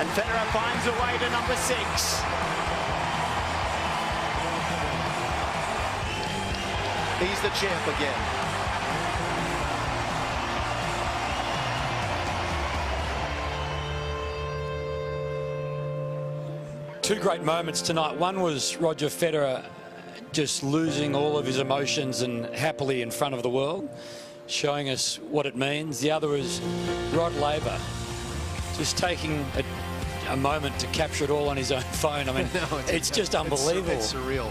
And Federer finds a way to number 6. He's the champ again. Two great moments tonight. One was Roger Federer just losing all of his emotions and happily in front of the world, showing us what it means. The other was Rod Laver just taking a moment to capture it all on his own phone. I mean, it's just unbelievable. It's surreal.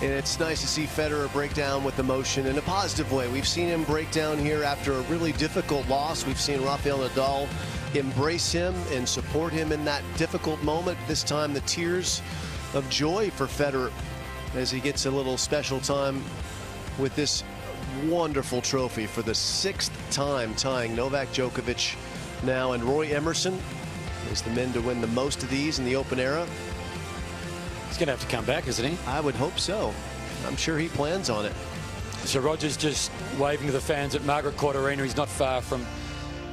And it's nice to see Federer break down with emotion in a positive way. We've seen him break down here after a really difficult loss. We've seen Rafael Nadal embrace him and support him in that difficult moment. This time, the tears of joy for Federer as he gets a little special time with this wonderful trophy for the 6th time, tying Novak Djokovic now and Roy Emerson as the men to win the most of these in the Open era. He's going to have to come back, isn't he? I would hope so. I'm sure he plans on it. So Roger's just waving to the fans at Margaret Court Arena. He's not far from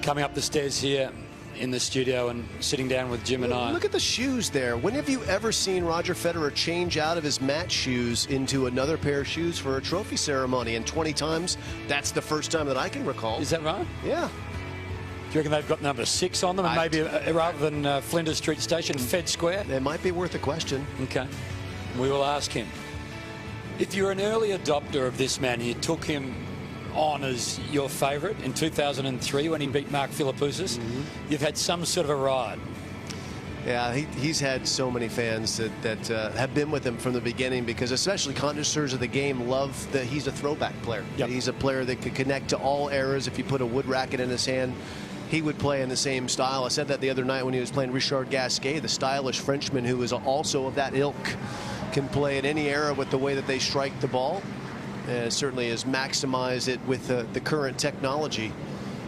coming up the stairs here in the studio and sitting down with Jim and I. Look at the shoes there. When have you ever seen Roger Federer change out of his match shoes into another pair of shoes for a trophy ceremony? And 20 times, that's the first time that I can recall. Is that right? Yeah. Do you reckon they've got number 6 on them, and maybe rather than Flinders Street Station, Fed Square? It might be worth a question. Okay. We will ask him. If you're an early adopter of this man, you took him on as your favourite in 2003 when he beat Mark Philippoussis. You've had some sort of a ride. Yeah, he's had so many fans that have been with him from the beginning, because especially connoisseurs of the game love that he's a throwback player. Yep. He's a player that could connect to all eras. If you put a wood racket in his hand, he would play in the same style. I said that the other night when he was playing Richard Gasquet, the stylish Frenchman who is also of that ilk, can play in any era with the way that they strike the ball. Certainly has maximized it with the current technology.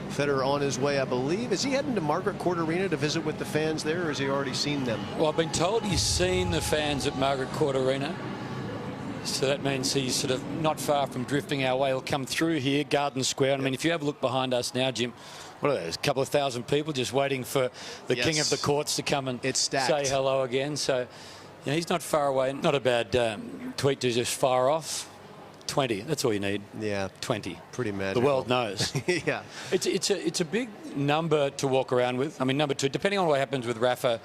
Federer on his way, I believe. Is he heading to Margaret Court Arena to visit with the fans there, or has he already seen them? Well, I've been told he's seen the fans at Margaret Court Arena. So that means he's sort of not far from drifting our way. He'll come through here, Garden Square. I mean, if you have a look behind us now, Jim, what are those? A couple of thousand people just waiting for the King of the Courts to come and say hello again. So, you know, he's not far away. Not a bad tweet to just fire off. 20. That's all you need. Yeah, 20. Pretty magical. The world knows. Yeah, it's a big number to walk around with. I mean, number 2, depending on what happens with Rafa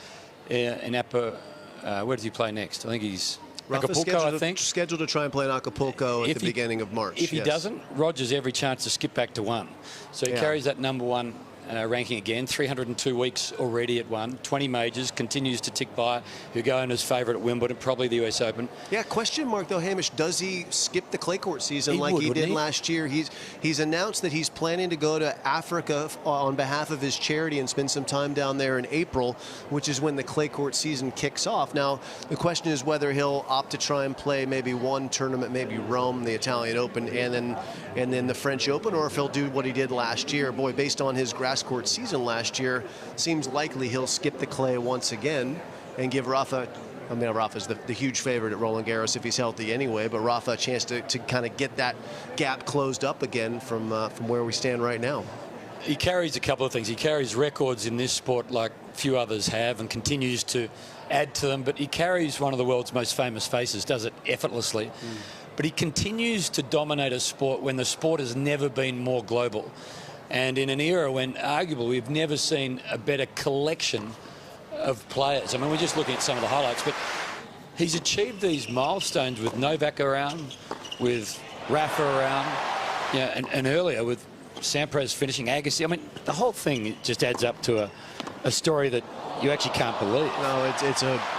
in Where does he play next? I think he's Acapulco. Scheduled to try and play in Acapulco at the beginning of March. If he doesn't, Roger's every chance to skip back to 1. So he carries that number 1 ranking again. 302 weeks already at 1. 20 majors, continues to tick by. Hugo's favourite at Wimbledon, probably the US Open. Yeah, question mark though, Hamish. Does he skip the clay court season like he did last year? He's announced that he's planning to go to Africa on behalf of his charity and spend some time down there in April, which is when the clay court season kicks off. Now, the question is whether he'll opt to try and play maybe one tournament, maybe Rome, the Italian Open, and then the French Open, or if he'll do what he did last year. Boy, based on his grass court season last year, seems likely he'll skip the clay once again and give Rafa, I mean, Rafa's the huge favorite at Roland Garros if he's healthy anyway, but Rafa a chance to kind of get that gap closed up again from where we stand right now. He carries a couple of things. He carries records in this sport like few others have and continues to add to them, but he carries one of the world's most famous faces, does it effortlessly. But he continues to dominate a sport when the sport has never been more global. And in an era when, arguably, we've never seen a better collection of players. I mean, we're just looking at some of the highlights, but he's achieved these milestones with Novak around, with Rafa around, and earlier with Sampras finishing, Agassi. I mean, the whole thing just adds up to a story that you actually can't believe. No,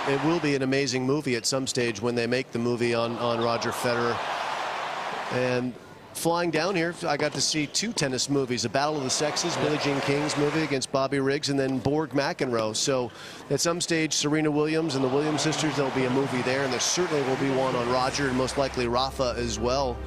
it will be an amazing movie at some stage when they make the movie on Roger Federer. And flying down here, I got to see 2 tennis movies, A Battle of the Sexes, Billie Jean King's movie against Bobby Riggs, and then Borg McEnroe. So at some stage, Serena Williams and the Williams sisters, there'll be a movie there, and there certainly will be one on Roger and most likely Rafa as well.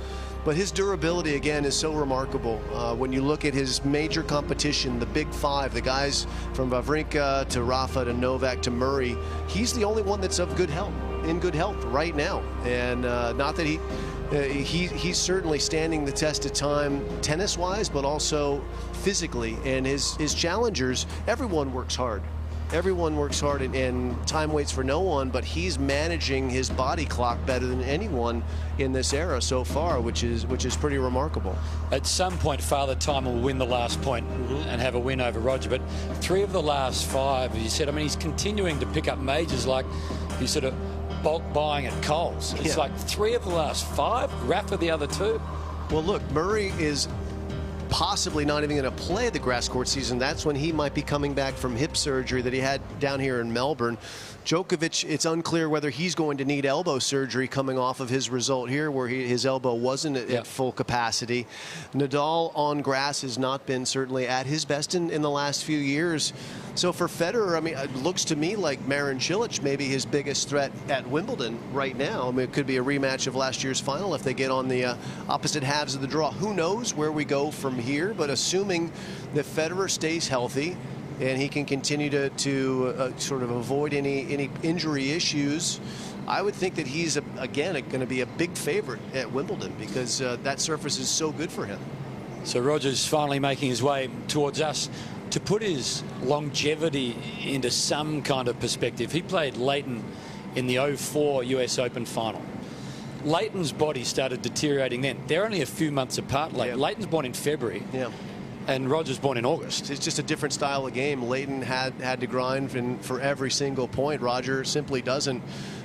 But his durability, again, is so remarkable. When you look at his major competition, the Big Five, the guys from Wawrinka to Rafa to Novak to Murray, he's the only one that's of good health, in good health right now. And not that he's certainly standing the test of time tennis-wise, but also physically. And his challengers, everyone works hard. everyone works hard and time waits for no one, but he's managing his body clock better than anyone in this era so far, which is pretty remarkable. At some point, Father Time will win the last point and have a win over Roger, but 3 of the last 5, he said, I mean, he's continuing to pick up majors like he's sort of bulk buying at Coles. It's like 3 of the last 5, Rafa the other 2. Well, look, Murray is possibly not even going to play the grass court season. That's when he might be coming back from hip surgery that he had down here in Melbourne. Djokovic, it's unclear whether he's going to need elbow surgery coming off of his result here where his elbow wasn't at full capacity. Nadal on grass has not been certainly at his best in the last few years. So for Federer, I mean, it looks to me like Marin Cilic may be his biggest threat at Wimbledon right now. I mean, it could be a rematch of last year's final if they get on the opposite halves of the draw. Who knows where we go from here, but assuming that Federer stays healthy and he can continue to sort of avoid any injury issues, I would think that he's, again, going to be a big favorite at Wimbledon because that surface is so good for him. So Roger's finally making his way towards us. To put his longevity into some kind of perspective, he played Leighton in the 04 US Open final. Leighton's body started deteriorating then. They're only a few months apart. Leighton's born in February. And Roger's born in August. It's just a different style of game. Leighton had to grind for every single point. Roger simply doesn't.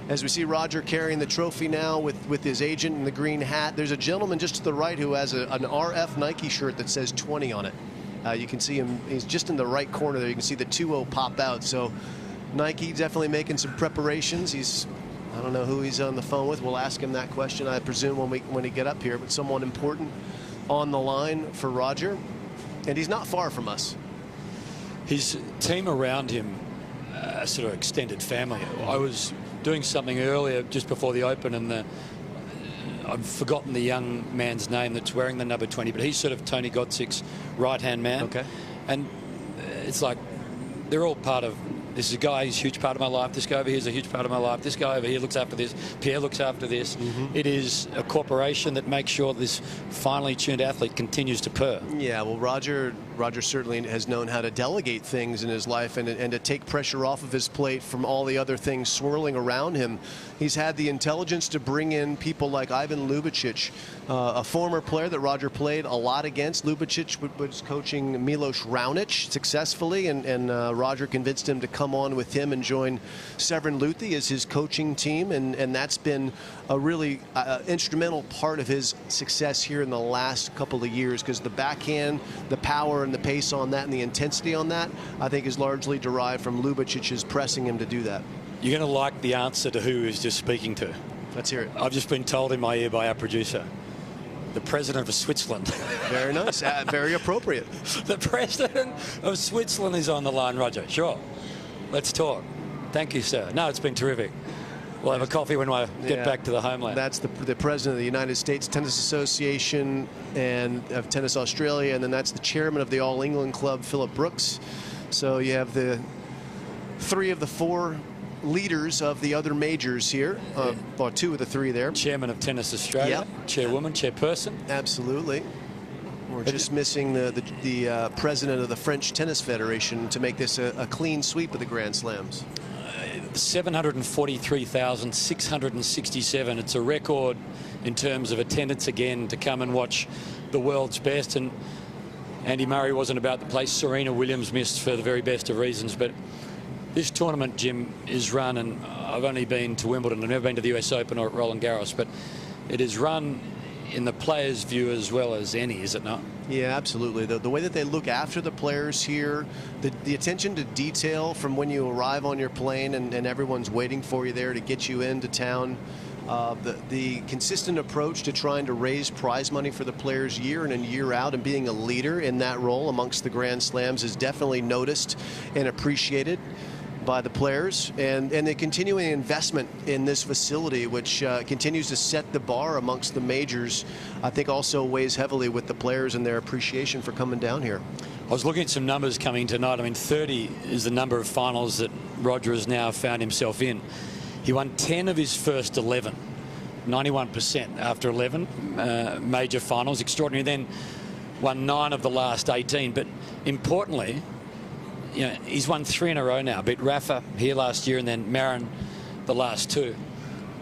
As we see Roger carrying the trophy now with his agent in the green hat, there's a gentleman just to the right who has an RF Nike shirt that says 20 on it. You can see him, he's just in the right corner there. You can see the 2-0 pop out. So Nike definitely making some preparations. I don't know who he's on the phone with. We'll ask him that question, I presume, when he get up here. But someone important on the line for Roger. And he's not far from us. His team around him, sort of extended family. I was doing something earlier just before the Open, and I've forgotten the young man's name that's wearing the number 20, but he's sort of Tony Godzik's right-hand man. Okay. And it's like they're all part of, this is a guy who's a huge part of my life. This guy over here is a huge part of my life. This guy over here looks after this. Pierre looks after this. It is a corporation that makes sure this finely tuned athlete continues to purr. Yeah, well, Roger certainly has known how to delegate things in his life and to take pressure off of his plate from all the other things swirling around him. He's had the intelligence to bring in people like Ivan Ljubicic, a former player that Roger played a lot against. Ljubicic was coaching Milos Raonic successfully, and Roger convinced him to come on with him and join Severin Luthi as his coaching team, and that's been a really instrumental part of his success here in the last couple of years, because the backhand, the power and the pace on that and the intensity on that, I think, is largely derived from Ljubicic's pressing him to do that. You're going to like the answer to who he's just speaking to. Let's hear it. I've just been told in my ear by our producer. The president of Switzerland. Very nice. Very appropriate. The president of Switzerland is on the line, Roger. Sure. Let's talk. Thank you, sir. No, it's been terrific. We'll have a coffee when I get back to the homeland. That's the president of the United States Tennis Association and of Tennis Australia, and then that's the chairman of the All England Club, Philip Brooks. So you have the 3 of the 4 leaders of the other majors here, or 2 of the 3 there. Chairman of Tennis Australia, chairwoman, chairperson. Absolutely. We're just missing the president of the French Tennis Federation to make this a clean sweep of the Grand Slams. 743,667. It's a record in terms of attendance again to come and watch the world's best. And Andy Murray wasn't about the place. Serena Williams missed for the very best of reasons. But this tournament, Jim, is run, and I've only been to Wimbledon. I've never been to the US Open or at Roland Garros, but it is run in the players' view as well as any, is it not? Yeah, absolutely. The way that they look after the players here, the attention to detail from when you arrive on your plane and everyone's waiting for you there to get you into town, the consistent approach to trying to raise prize money for the players year in and year out and being a leader in that role amongst the Grand Slams is definitely noticed and appreciated by the players, and the continuing investment in this facility, which continues to set the bar amongst the majors, I think also weighs heavily with the players and their appreciation for coming down here. I was looking at some numbers coming tonight. I mean, 30 is the number of finals that Roger has now found himself in. He won 10 of his first 11, 91% after 11 major finals. Extraordinary. Then won 9 of the last 18. But importantly, you know, he's won 3 in a row now. Beat Rafa here last year and then Marin the last 2.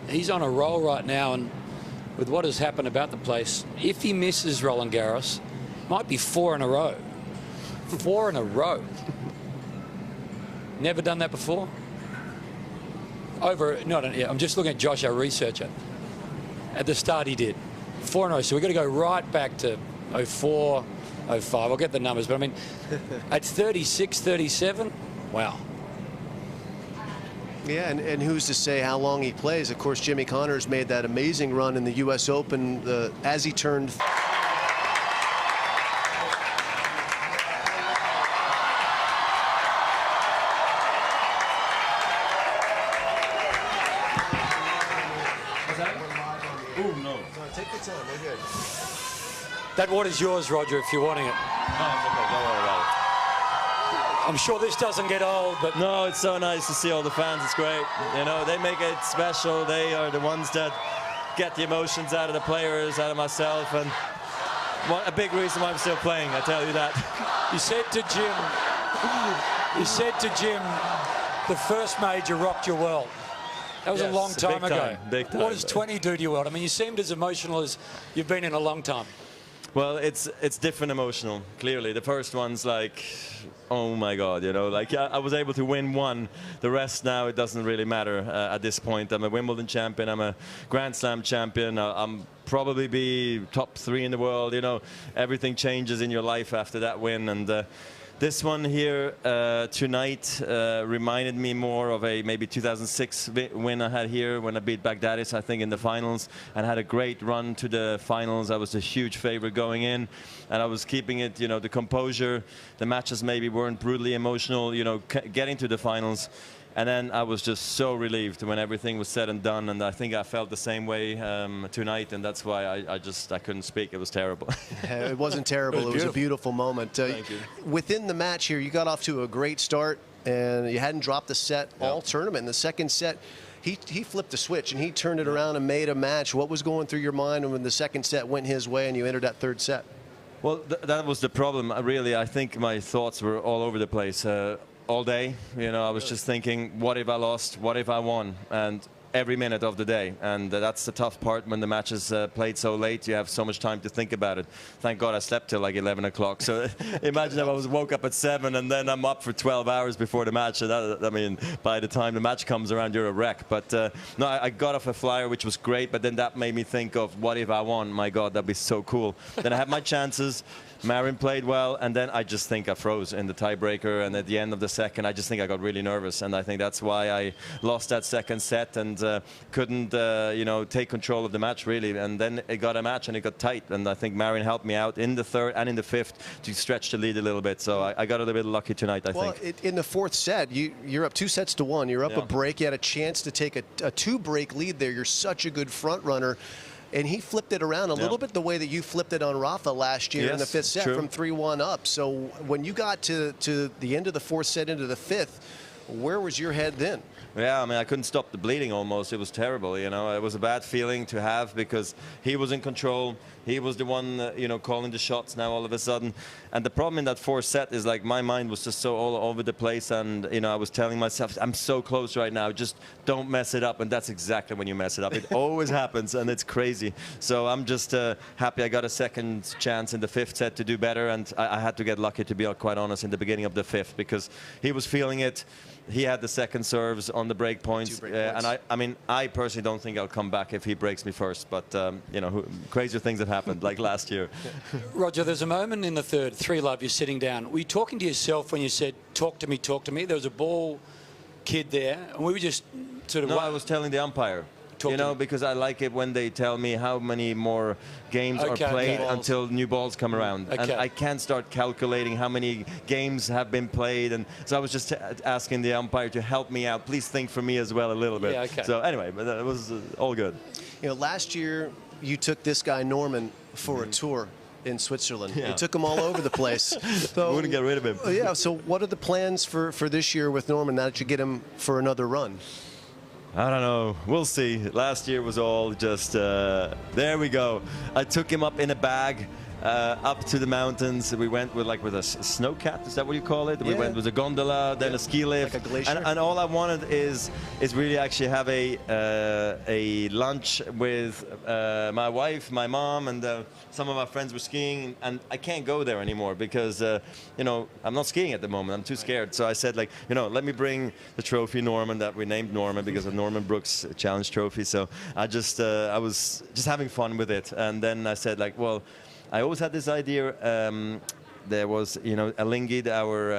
He's on a roll right now, and with what has happened about the place, if he misses Roland Garros, might be 4 in a row. 4 in a row. Never done that before? I'm just looking at Josh, our researcher. At the start he did. 4 in a row. So we've got to go right back to 04, 05. I'll get the numbers, but I mean, at 36, 37, wow. Yeah, and who's to say how long he plays? Of course, Jimmy Connors made that amazing run in the U.S. Open as he turned. Take your time, we're good. That water's yours, Roger, if you're wanting it. No, don't worry about it. I'm sure this doesn't get old, but... No, it's so nice to see all the fans. It's great. You know, they make it special. They are the ones that get the emotions out of the players, out of myself, and a big reason why I'm still playing, I tell you that. You said to Jim, the first major rocked your world. That was a long time ago. Big time. What does 20 do to your world? I mean, you seemed as emotional as you've been in a long time. Well, it's different emotional, clearly. The first one's like, oh my God, you know, like I was able to win one. The rest now, it doesn't really matter at this point. I'm a Wimbledon champion. I'm a Grand Slam champion. I'm probably be top 3 in the world. You know, everything changes in your life after that win. And this one here tonight reminded me more of a maybe 2006 win I had here when I beat Baghdadis, I think, in the finals, and had a great run to the finals. I was a huge favorite going in, and I was keeping it, you know, the composure. The matches maybe weren't brutally emotional, you know, getting to the finals. And then I was just so relieved when everything was said and done, and I think I felt the same way tonight, and that's why I couldn't speak. It was terrible. It wasn't terrible. It was a beautiful moment. Thank you. Within the match here, you got off to a great start, and you hadn't dropped the set all tournament. In the second set, he flipped the switch, and he turned it around and made a match. What was going through your mind when the second set went his way and you entered that third set? Well, that was the problem. Really, I think my thoughts were all over the place. All day, you know, I was just thinking, what if I lost? What if I won? And every minute of the day. And that's the tough part when the match is played so late. You have so much time to think about it. Thank God I slept till like 11 o'clock. So imagine if I woke up at 7 and then I'm up for 12 hours before the match. And I mean, by the time the match comes around, you're a wreck. But no, I got off a flyer, which was great. But then that made me think of, what if I won? My God, that'd be so cool. Then I had my chances. Marin played well, and then I just think I froze in the tiebreaker, and at the end of the second I just think I got really nervous, and I think that's why I lost that second set and couldn't you know, take control of the match really. And then it got a match and it got tight, and I think Marin helped me out in the third and in the fifth to stretch the lead a little bit, so I got a little bit lucky tonight, I think. Well, in the fourth set, you're up 2-1. You're up a break. You had a chance to take a 2-break lead there. You're such a good front runner. And he flipped it around a little bit the way that you flipped it on Rafa last year in the fifth set from 3-1 up. So when you got to the end of the fourth set into the fifth, where was your head then? Yeah, I mean, I couldn't stop the bleeding almost. It was terrible, you know. It was a bad feeling to have because he was in control. He was the one, you know, calling the shots now all of a sudden. And the problem in that fourth set is, like, my mind was just so all over the place. And, you know, I was telling myself, I'm so close right now. Just don't mess it up. And that's exactly when you mess it up. It always happens, and it's crazy. So I'm just happy I got a second chance in the fifth set to do better. And I had to get lucky, to be quite honest, in the beginning of the fifth because he was feeling it. He had the second serves on the break points, and I mean, I personally don't think I'll come back if he breaks me first. But you know, crazier things have happened, like last year. Roger, there's a moment in the third, 3-love, you're sitting down. Were you talking to yourself when you said, "Talk to me, talk to me"? There was a ball kid there, and we were just sort of. No, I was telling the umpire. You know, because I like it when they tell me how many more games are played until new balls come around. And I can't start calculating how many games have been played. And so I was just asking the umpire to help me out. Please think for me as well a little bit. So anyway, but it was all good. You know, last year you took this guy Norman for a tour in Switzerland. You took him all over the place. So, wouldn't get rid of him. Yeah, so what are the plans for this year with Norman now that you get him for another run? I don't know. We'll see. Last year was all just, there we go. I took him up in a bag up to the mountains. We went with a snowcat. Is that what you call it? We went with a gondola, then a ski lift. Like a glacier. And all I wanted is really actually have a lunch with my wife, my mom, and some of my friends were skiing. And I can't go there anymore because I'm not skiing at the moment. I'm too scared. So I said, like, let me bring the trophy, Norman, that we named Norman because of Norman Brooks Challenge Trophy. So I was just having fun with it. And then I said, like, well, I always had this idea. There was, Alingid, our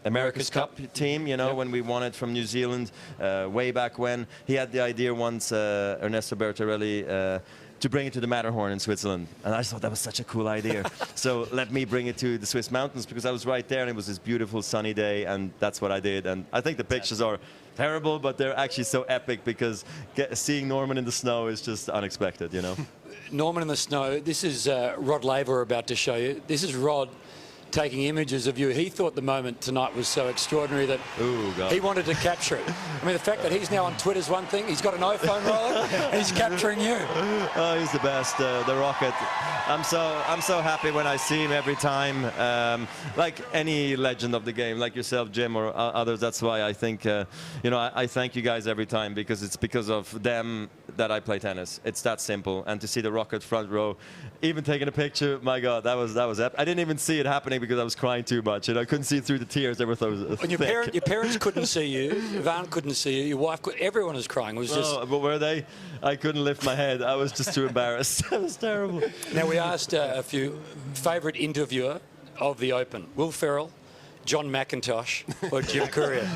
America's Cup team, when we won it from New Zealand way back when. He had the idea once, Ernesto Bertarelli, to bring it to the Matterhorn in Switzerland. And I thought that was such a cool idea. So let me bring it to the Swiss mountains because I was right there and it was this beautiful sunny day, and that's what I did. And I think the pictures are terrible, but they're actually so epic because seeing Norman in the snow is just unexpected, Norman in the snow. This is Rod Laver about to show you. This is Rod taking images of you. He thought the moment tonight was so extraordinary that he wanted to capture it. I mean, the fact that he's now on Twitter is one thing. He's got an iPhone rolling and he's capturing you. Oh, he's the best, the Rocket. I'm so happy when I see him every time. Like any legend of the game, like yourself, Jim, or others. That's why I think, I thank you guys every time because it's because of them that I play tennis. It's that simple. And to see the Rocket front row, even taking a picture, my God, that was epic. I didn't even see it happening because I was crying too much, and I couldn't see through the tears. They were so thick. Your parents couldn't see you. Ivan couldn't see you. Your wife, everyone was crying. It was just. Oh, but were they? I couldn't lift my head. I was just too embarrassed. That was terrible. Now we asked a few favourite interviewer of the Open: Will Ferrell, John McIntosh, or Jim Courier.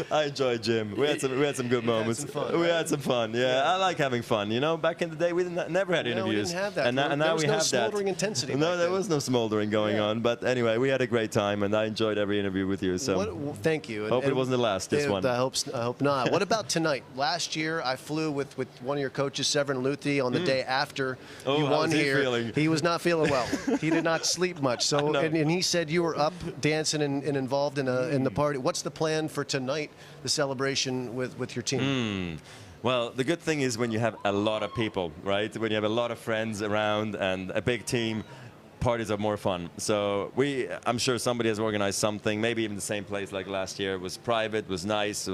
I enjoyed Jim. We had some good moments. We had some fun. Yeah, I like having fun. Back in the day, we never had interviews. We didn't have that. And now we have that. There was no smoldering intensity. No, there was no smoldering going on. But anyway, we had a great time, and I enjoyed every interview with you. So thank you. Hope it wasn't the last. This one. I hope not. What about tonight? Last year, I flew with one of your coaches, Severin Luthi, on the day after you won here. He was not feeling well. He did not sleep much. So, and he said you were up dancing and involved in the party. What's the plan for tonight? The celebration with your team. Well, the good thing is when you have a lot of people, right? When you have a lot of friends around and a big team, parties are more fun. So I'm sure somebody has organized something, maybe even the same place like last year. It was private, it was nice.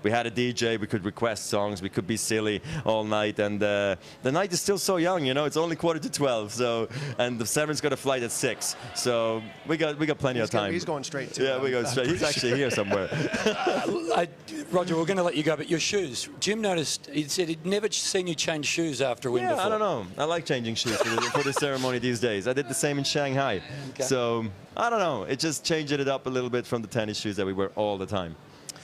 We had a DJ, we could request songs, we could be silly all night. And the night is still so young, it's only 11:45. So, and the Severin's got a flight at 6. So we got plenty of time. He's going straight too. Yeah, we're going straight. He's actually here somewhere. Roger, we're going to let you go, but your shoes. Jim noticed, he said he'd never seen you change shoes after a win before. I don't know. I like changing shoes for the ceremony these days. I did the same in Shanghai. Okay. So, I don't know. It just changed it up a little bit from the tennis shoes that we wear all the time.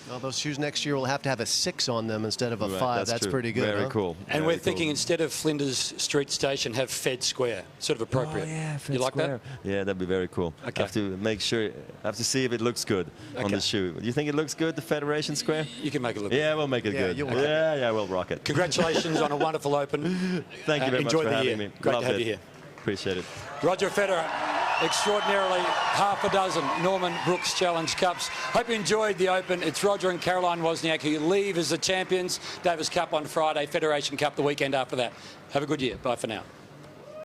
Well, those shoes next year will have to have a 6 on them instead of a 5. That's pretty good. Very cool. And we're thinking instead of Flinders Street Station, have Fed Square. Sort of appropriate. Oh, yeah, Fed you like Square. That? Yeah, that'd be very cool. Okay. I have to make sure. I have to see if it looks good on the shoe. Do you think it looks good, the Federation Square? You can make it look good. Yeah, good. we'll make it good. Yeah, we'll rock it. Congratulations on a wonderful Open. Thank you very much for having me. Great to have you here. Appreciate it. Roger Federer, extraordinarily half a dozen Norman Brooks Challenge Cups. Hope you enjoyed the Open. It's Roger and Caroline Wozniak who leave as the champions. Davis Cup on Friday, Federation Cup the weekend after that. Have a good year. Bye for now.